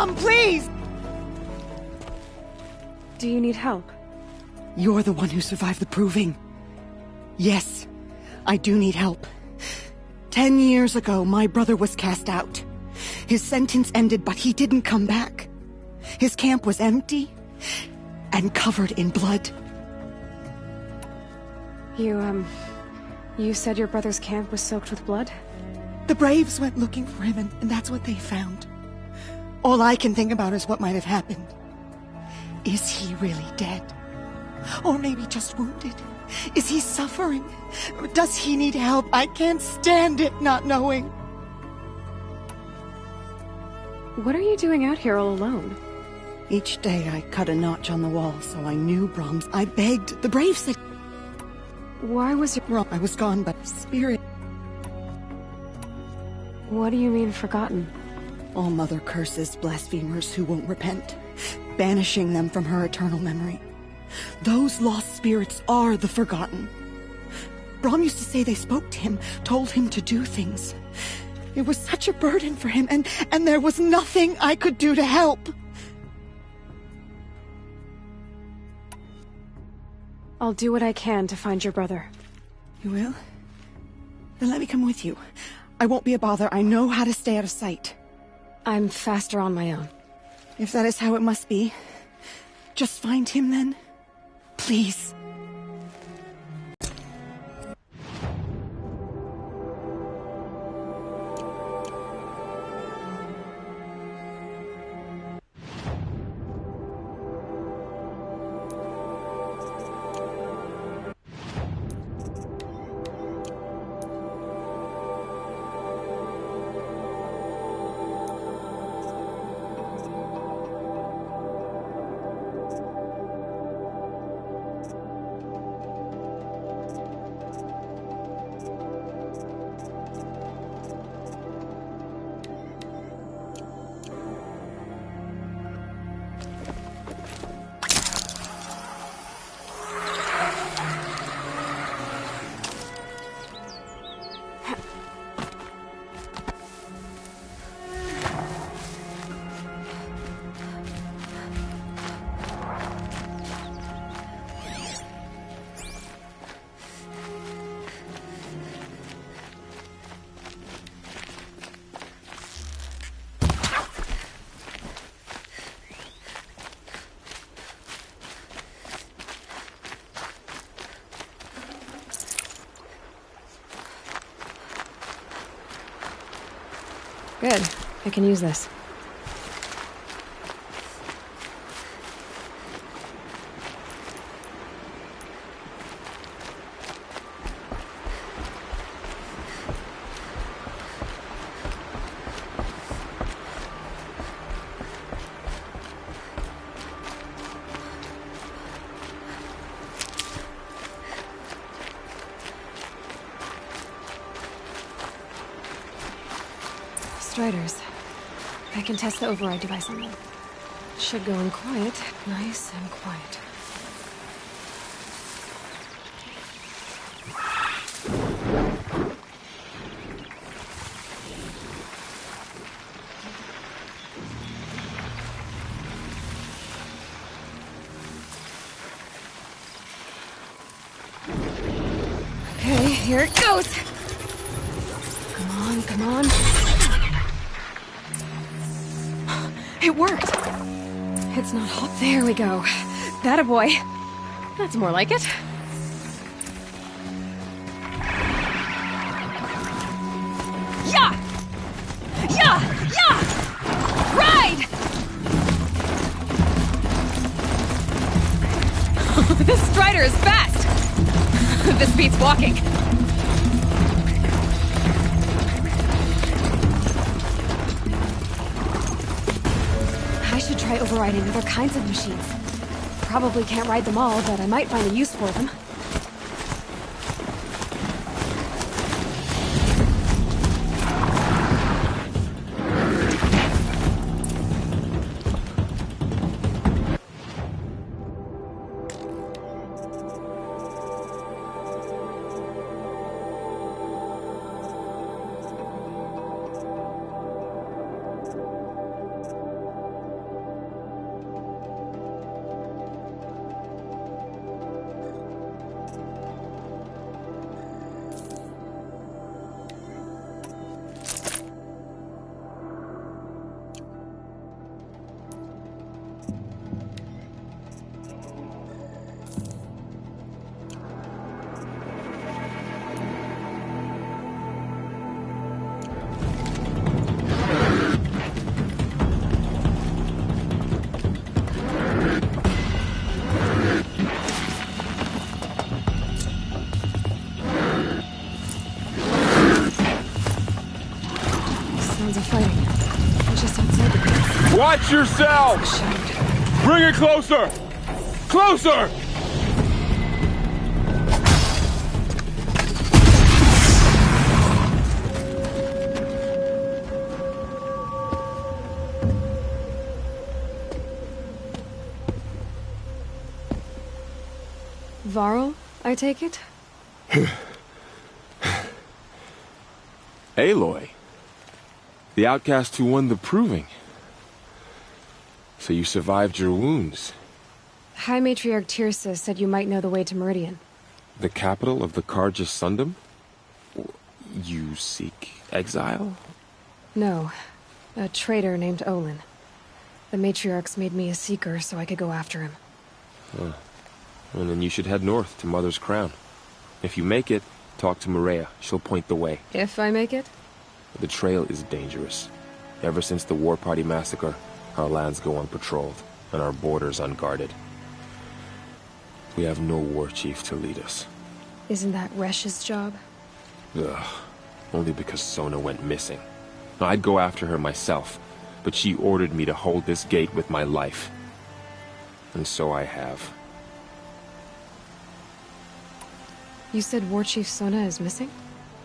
Brom, please! Do you need help? You're the one who survived the proving. Yes, I do need help. 10 years ago, my brother was cast out. His sentence ended, but he didn't come back. His camp was empty and covered in blood. You said your brother's camp was soaked with blood? The Braves went looking for him, and that's what they found. All I can think about is what might have happened. Is he really dead? Or maybe just wounded? Is he suffering? Does he need help? I can't stand it not knowing. What are you doing out here all alone? Each day I cut a notch on the wall, so I knew Brahms. I begged. The Braves said... Why was your... Wrong. I was gone, but spirit... What do you mean, forgotten? All Mother curses blasphemers who won't repent, banishing them from her eternal memory. Those lost spirits are the forgotten. Brahm used to say they spoke to him, told him to do things. It was such a burden for him, and there was nothing I could do to help. I'll do what I can to find your brother. You will? Then let me come with you. I won't be a bother. I know how to stay out of sight. I'm faster on my own. If that is how it must be, just find him then. Please. Good. I can use this. Striders. I can test the override device on them. Should go in quiet. Nice and quiet. Okay, here it goes! Come on, come on. It worked! It's not hot. There we go. That a boy. That's more like it. Yeah! Yeah! Yeah! Ride! This Strider is fast! This beats walking. Try overriding other kinds of machines. Probably can't ride them all, but I might find a use for them. Just outside the base. Watch yourself! Showed. Bring it closer! Closer! Varl, I take it? Aloy. The outcast who won the proving. So you survived your wounds. High Matriarch Tirsa said you might know the way to Meridian. The capital of the Carja Sundom? You seek exile? No. A traitor named Olin. The Matriarchs made me a seeker so I could go after him. And then you should head north to Mother's Crown. If you make it, talk to Maria. She'll point the way. If I make it? The trail is dangerous. Ever since the War Party massacre, our lands go unpatrolled, and our borders unguarded. We have no war chief to lead us. Isn't that Resh's job? Ugh. Only because Sona went missing. I'd go after her myself, but she ordered me to hold this gate with my life. And so I have. You said War Chief Sona is missing?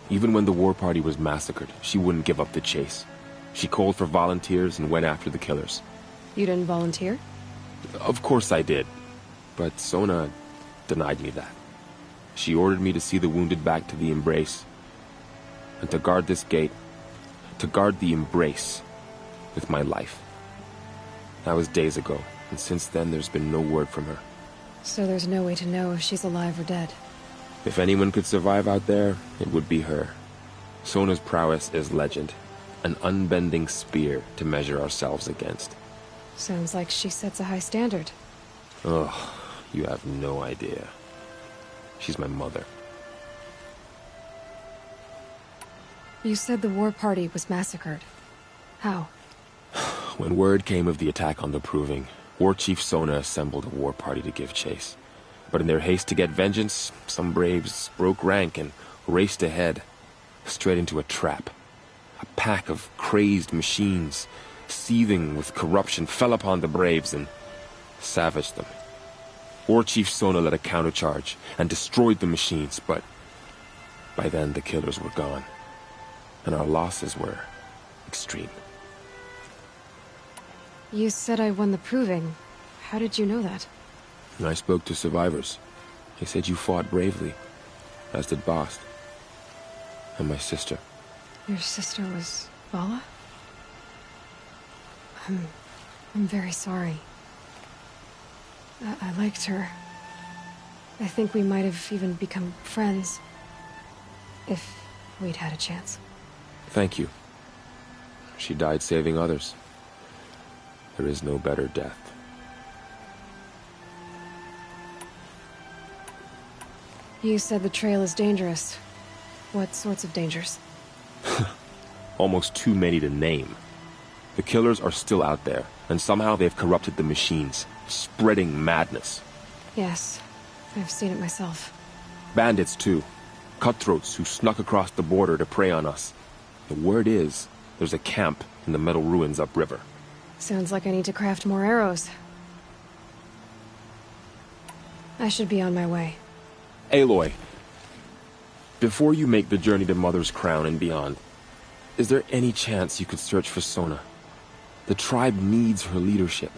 Even when the War Party was massacred, she wouldn't give up the chase. She called for volunteers and went after the killers. You didn't volunteer? Of course I did. But Sona denied me that. She ordered me to see the wounded back to the Embrace. And to guard this gate. To guard the Embrace. With my life. That was days ago. And since then there's been no word from her. So there's no way to know if she's alive or dead. If anyone could survive out there, it would be her. Sona's prowess is legend. An unbending spear to measure ourselves against. Sounds like she sets a high standard. Ugh, you have no idea. She's my mother. You said the War Party was massacred. How? When word came of the attack on the Proving, War Chief Sona assembled a war party to give chase. But in their haste to get vengeance, some braves broke rank and raced ahead, straight into a trap. A pack of crazed machines, seething with corruption, fell upon the braves and savaged them. War Chief Sona led a countercharge and destroyed the machines, but by then the killers were gone, and our losses were extreme. You said I won the Proving. How did you know that? I spoke to survivors. They said you fought bravely, as did Bast. And my sister. Your sister was Vala? I'm very sorry. I liked her. I think we might have even become friends. If we'd had a chance. Thank you. She died saving others. There is no better death. You said the trail is dangerous. What sorts of dangers? Almost too many to name. The killers are still out there, and somehow they've corrupted the machines, spreading madness. Yes, I've seen it myself. Bandits, too. Cutthroats who snuck across the border to prey on us. The word is, there's a camp in the metal ruins upriver. Sounds like I need to craft more arrows. I should be on my way. Aloy, before you make the journey to Mother's Crown and beyond, is there any chance you could search for Sona? The tribe needs her leadership.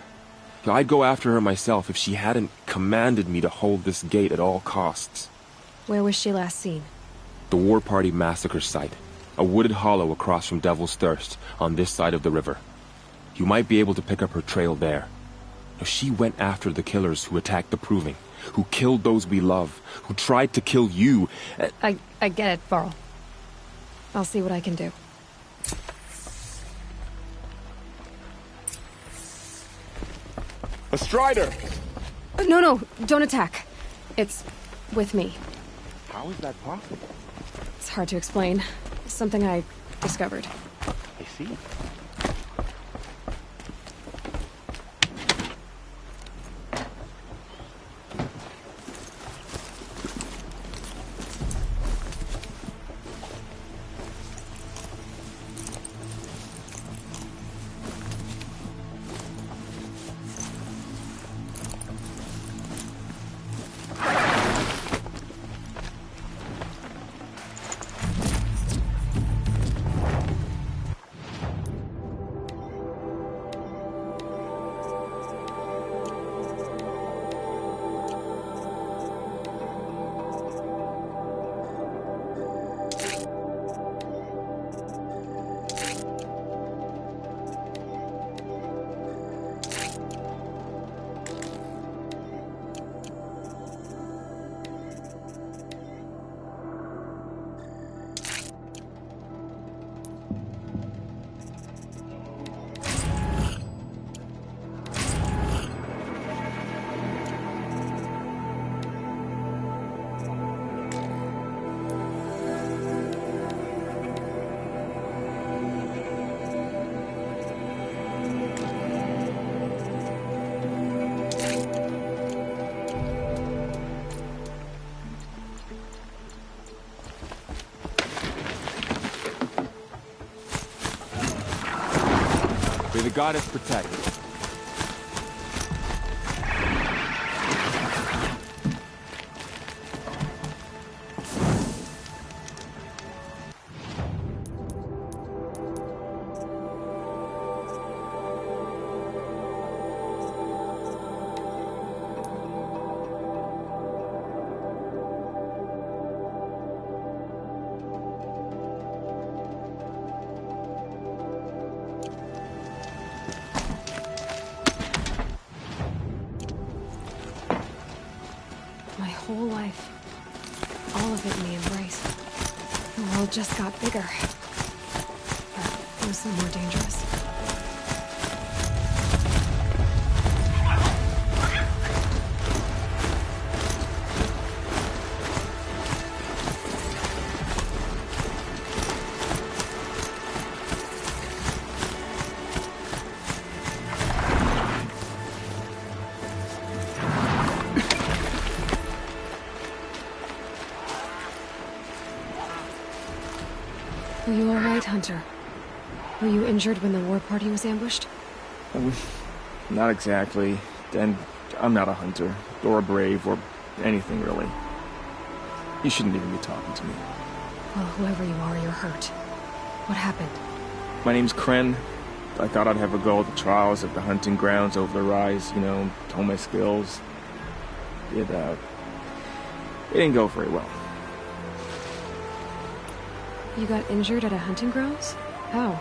I'd go after her myself if she hadn't commanded me to hold this gate at all costs. Where was she last seen? The War Party massacre site. A wooded hollow across from Devil's Thirst, on this side of the river. You might be able to pick up her trail there. Now, she went after the killers who attacked the Proving, who killed those we love, who tried to kill you. I get it, Varl. I'll see what I can do. A Strider! No, don't attack. It's with me. How is that possible? It's hard to explain. Something I discovered. I see. May the goddess protect. My whole life. All of it in the embrace. The world just got bigger. But mostly more dangerous. Are you alright, Hunter? Were you injured when the war party was ambushed? Not exactly. And I'm not a hunter, or a brave, or anything really. You shouldn't even be talking to me. Well, whoever you are, you're hurt. What happened? My name's Kren. I thought I'd have a go at the trials at the hunting grounds over the rise, you know, hone my skills. It didn't go very well. You got injured at a hunting grounds? How?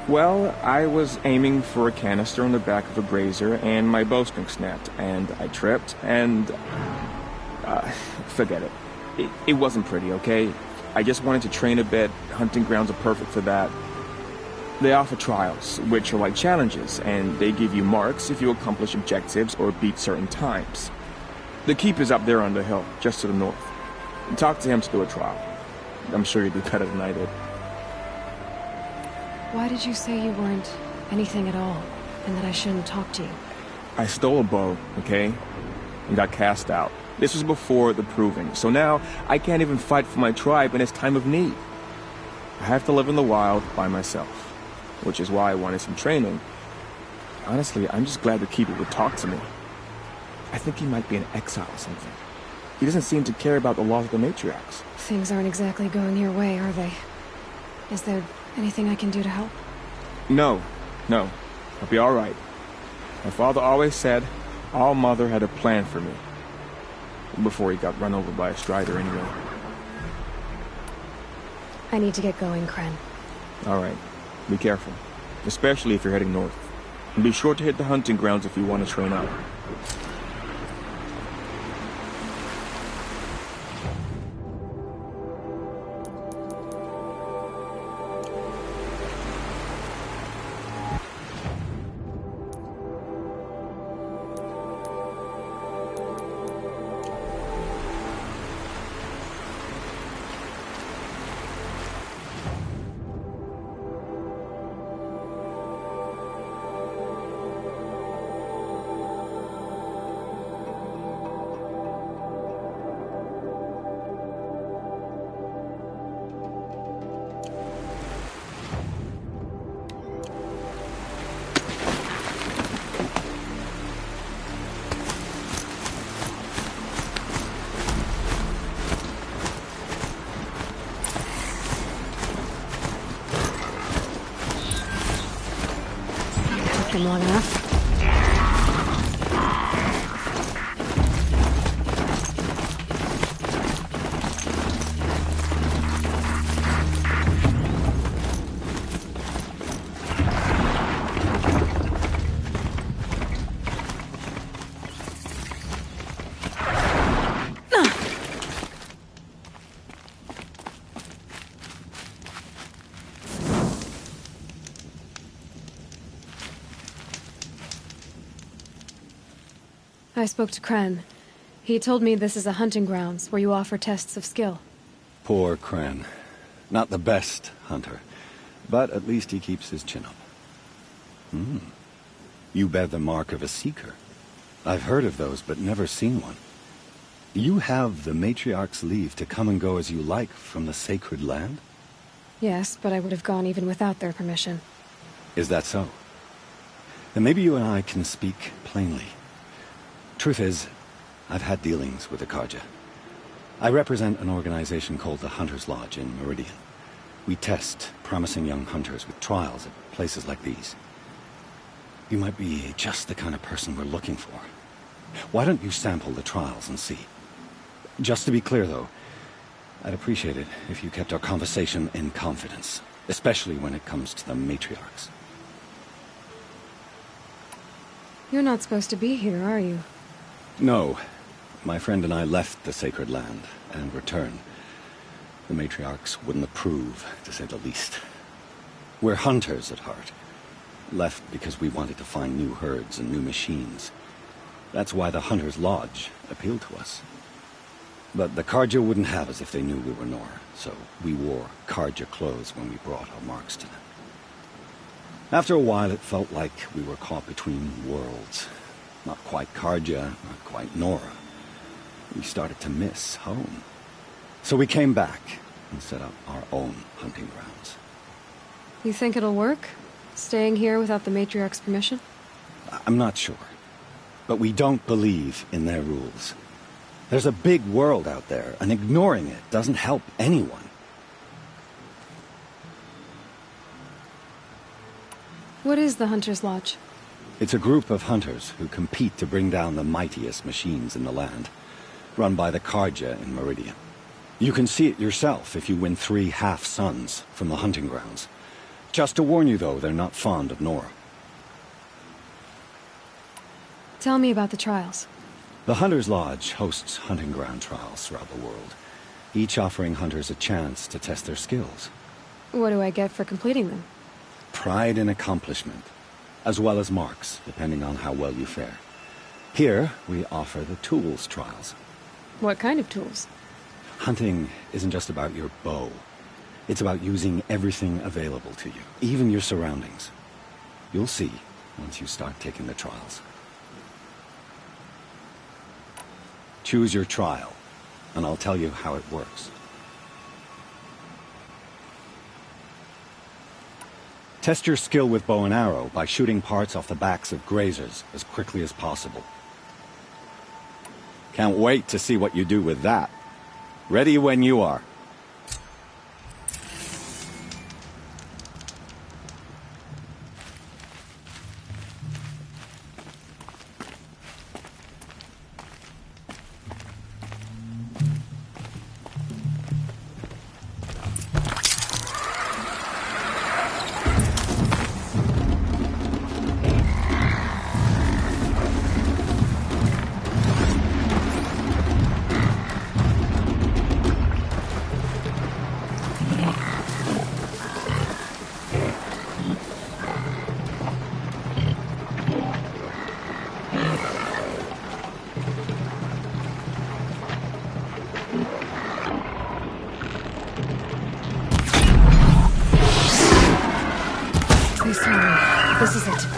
Well, I was aiming for a canister on the back of a grazer, and my bowstring snapped, and I tripped, and... forget it. It wasn't pretty, okay? I just wanted to train a bit. Hunting grounds are perfect for that. They offer trials, which are like challenges, and they give you marks if you accomplish objectives or beat certain times. The keep is up there on the hill, just to the north. Talk to him to do a trial. I'm sure you'd do better than I did. Why did you say you weren't anything at all, and that I shouldn't talk to you? I stole a bow, okay? And got cast out. This was before the proving, so now I can't even fight for my tribe in its time of need. I have to live in the wild by myself, which is why I wanted some training. Honestly, I'm just glad the Keeper would talk to me. I think he might be in exile or something. He doesn't seem to care about the laws of the matriarchs. Things aren't exactly going your way, are they? Is there anything I can do to help? No. I'll be alright. My father always said All Mother had a plan for me. Before he got run over by a strider anyway. I need to get going, Kren. Alright. Be careful. Especially if you're heading north. And be sure to hit the hunting grounds if you want to train up. Been long enough. I spoke to Kren. He told me this is a hunting grounds where you offer tests of skill. Poor Kren. Not the best hunter, but at least he keeps his chin up. You bear the mark of a seeker. I've heard of those, but never seen one. You have the matriarch's leave to come and go as you like from the sacred land? Yes, but I would have gone even without their permission. Is that so? Then maybe you and I can speak plainly. Truth is, I've had dealings with the Carja. I represent an organization called the Hunter's Lodge in Meridian. We test promising young hunters with trials at places like these. You might be just the kind of person we're looking for. Why don't you sample the trials and see? Just to be clear, though, I'd appreciate it if you kept our conversation in confidence, especially when it comes to the matriarchs. You're not supposed to be here, are you? No. My friend and I left the sacred land and returned. The matriarchs wouldn't approve, to say the least. We're hunters at heart. Left because we wanted to find new herds and new machines. That's why the Hunter's Lodge appealed to us. But the Carja wouldn't have us if they knew we were Nora, so we wore Carja clothes when we brought our marks to them. After a while, it felt like we were caught between worlds. Not quite Carja, not quite Nora. We started to miss home. So we came back and set up our own hunting grounds. You think it'll work? Staying here without the matriarch's permission? I'm not sure. But we don't believe in their rules. There's a big world out there, and ignoring it doesn't help anyone. What is the Hunter's Lodge? It's a group of hunters who compete to bring down the mightiest machines in the land, run by the Carja in Meridian. You can see it yourself if you win 3 half-suns from the hunting grounds. Just to warn you, though, they're not fond of Nora. Tell me about the trials. The Hunter's Lodge hosts hunting ground trials throughout the world, each offering hunters a chance to test their skills. What do I get for completing them? Pride in accomplishment, as well as marks, depending on how well you fare. Here, we offer the tools trials. What kind of tools? Hunting isn't just about your bow. It's about using everything available to you, even your surroundings. You'll see once you start taking the trials. Choose your trial, and I'll tell you how it works. Test your skill with bow and arrow by shooting parts off the backs of grazers as quickly as possible. Can't wait to see what you do with that. Ready when you are. This is it.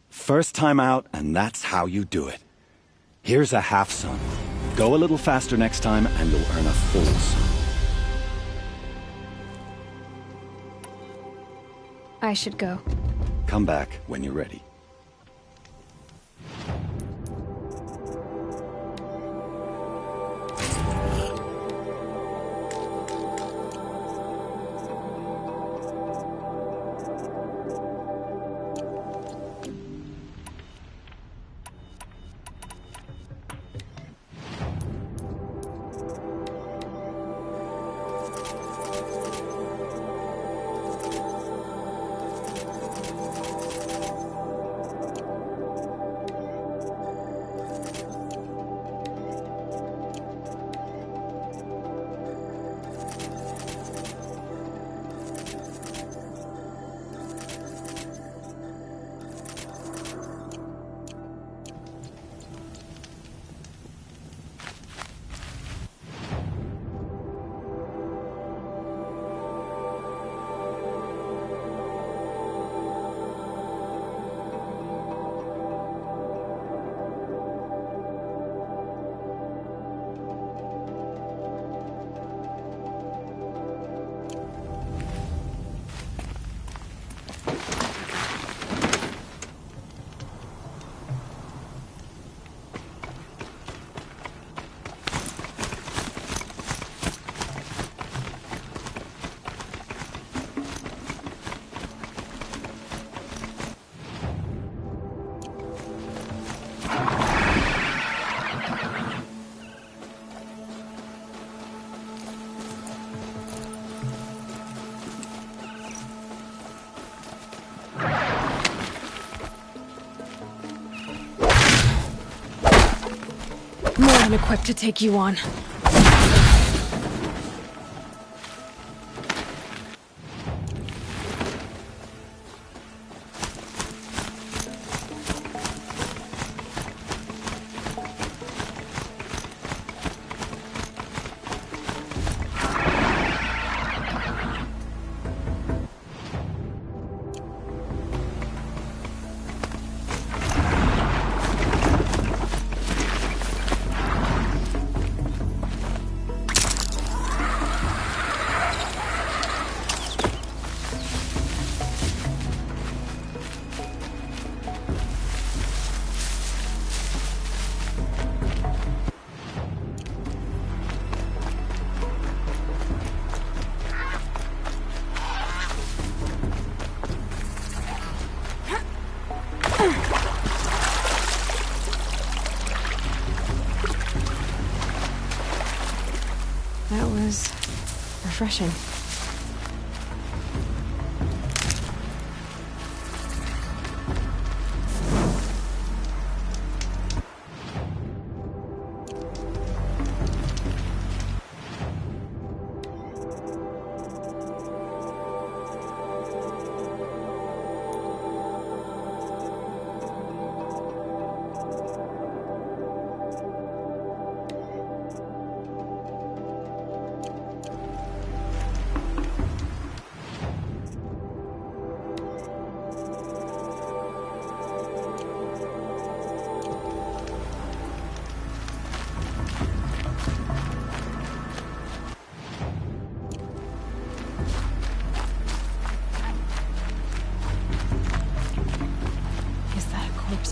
First time out, and that's how you do it. Here's a half sun. Go a little faster next time, and you'll earn a full sun. I should go. Come back when you're ready. More than equipped to take you on. That was refreshing.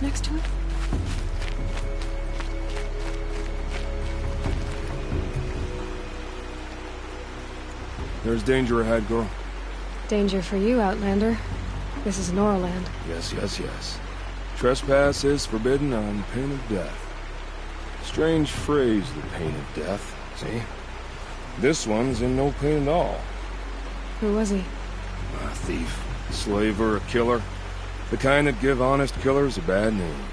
Next to it? There's danger ahead, girl. Danger for you, Outlander. This is Norland. Yes, yes, yes. Trespass is forbidden on pain of death. Strange phrase, the pain of death, see? This one's in no pain at all. Who was he? A thief, slaver, a killer. The kind that give honest killers a bad name.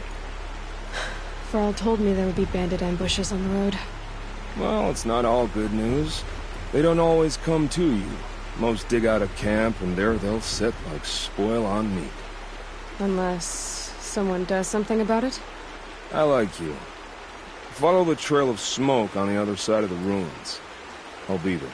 Varl told me there would be bandit ambushes on the road. Well, it's not all good news. They don't always come to you. Most dig out of camp, and there they'll sit like spoil on meat. Unless someone does something about it? I like you. Follow the trail of smoke on the other side of the ruins. I'll be there.